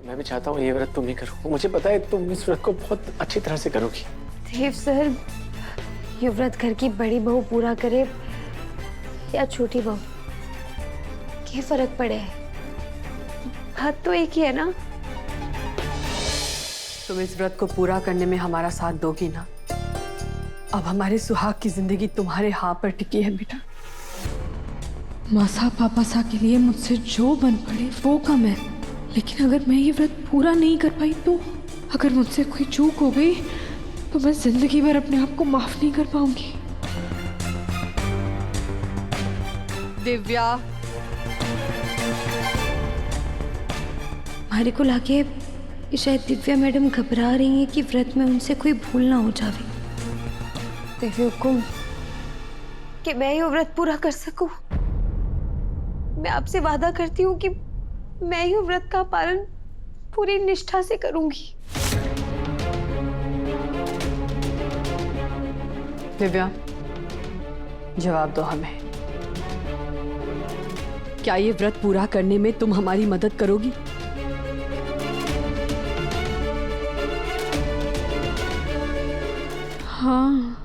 मैं भी चाहता हूँ ये व्रत तुम ही करो। मुझे पता है तुम इस व्रत को बहुत अच्छी तरह से करोगी। देव सर, ये व्रत घर की बड़ी बहू पूरा करे या छोटी बहू, क्या फर्क पड़े है? बात तो एक ही है ना। तुम इस व्रत को पूरा करने में हमारा साथ दोगी ना? अब हमारे सुहाग की जिंदगी तुम्हारे हाथ पर टिकी है बेटा। मासा पापा सा के लिए मुझसे जो बन पड़े वो कम है, लेकिन अगर मैं ये व्रत पूरा नहीं कर पाई तो, अगर मुझसे कोई चूक हो गई तो मैं जिंदगी भर अपने आप को माफ नहीं कर पाऊंगी। दिव्या, हमारे को लागे कि शायद दिव्या मैडम घबरा रही हैं कि व्रत में उनसे कोई भूल ना हो जावे। देवी हुकुम कि मैं ये व्रत पूरा कर सकूं। मैं आपसे वादा करती हूँ कि मैं ये व्रत का पालन पूरी निष्ठा से करूंगी। दिव्या, जवाब दो हमें। क्या ये व्रत पूरा करने में तुम हमारी मदद करोगी? हाँ।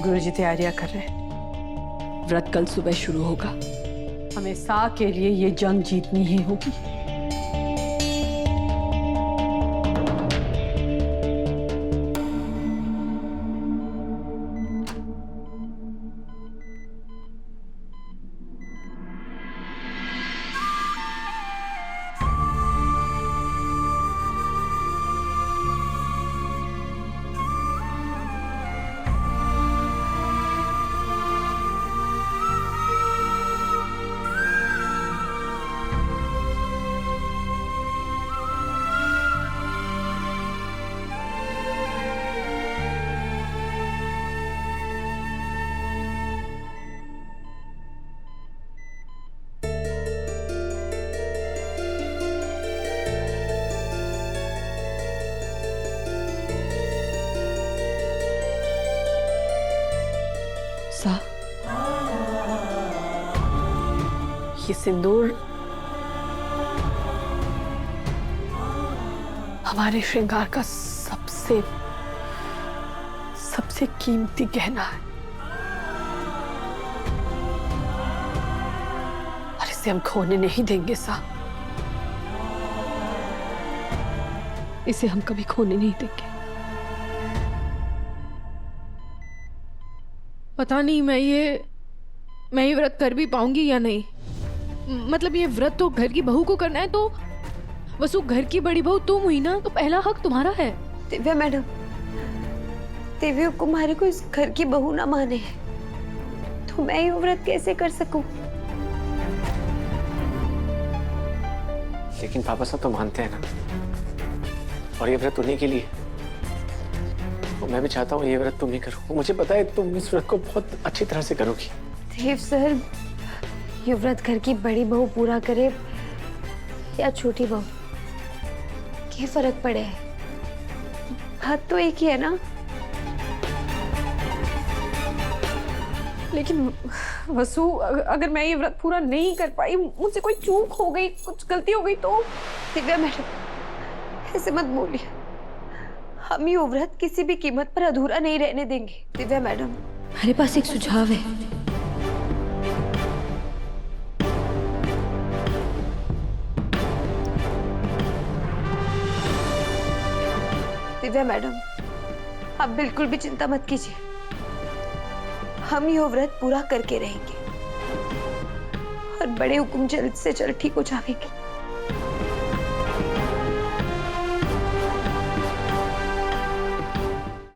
गुरुजी तैयारियां कर रहे हैं। व्रत कल सुबह शुरू होगा। हमें सा के लिए ये जंग जीतनी ही होगी। सा, ये सिंदूर हमारे श्रृंगार का सबसे कीमती गहना है और इसे हम खोने नहीं देंगे सा। इसे हम कभी खोने नहीं देंगे। पता नहीं मैं ये व्रत कर भी पाऊंगी या नहीं। मतलब ये व्रत तो घर की बहू को करना है, तो वसु घर की बड़ी बहू तुम हुई ना, तो पहला हक तुम्हारा है। दिव्या मैडम, देवी कुमारी को इस घर की बहू ना माने तो मैं ये व्रत कैसे कर सकूं? लेकिन पापा सब तो मानते हैं ना, और ये व्रत उन्हीं के लिए। तो मैं भी चाहता हूँ ये व्रत तुम ही करो। मुझे पता है तुम इस व्रत को बहुत अच्छी तरह से करोगी। देव सर, ये व्रत घर की बड़ी बहू पूरा करे या छोटी बहू, क्या फर्क पड़े है? बात तो एक ही है ना। लेकिन वसु, अगर मैं ये व्रत पूरा नहीं कर पाई, मुझसे कोई चूक हो गई, कुछ गलती हो गई तो? दिव्या मैडम, ऐसे मत बोलिए। हम ये व्रत किसी भी कीमत पर अधूरा नहीं रहने देंगे। दिव्या मैडम, मेरे पास एक सुझाव है। दिव्या मैडम, आप बिल्कुल भी चिंता मत कीजिए। हम ये व्रत पूरा करके रहेंगे और बड़े हुकुम जल्द से जल्द ठीक हो जाएंगे।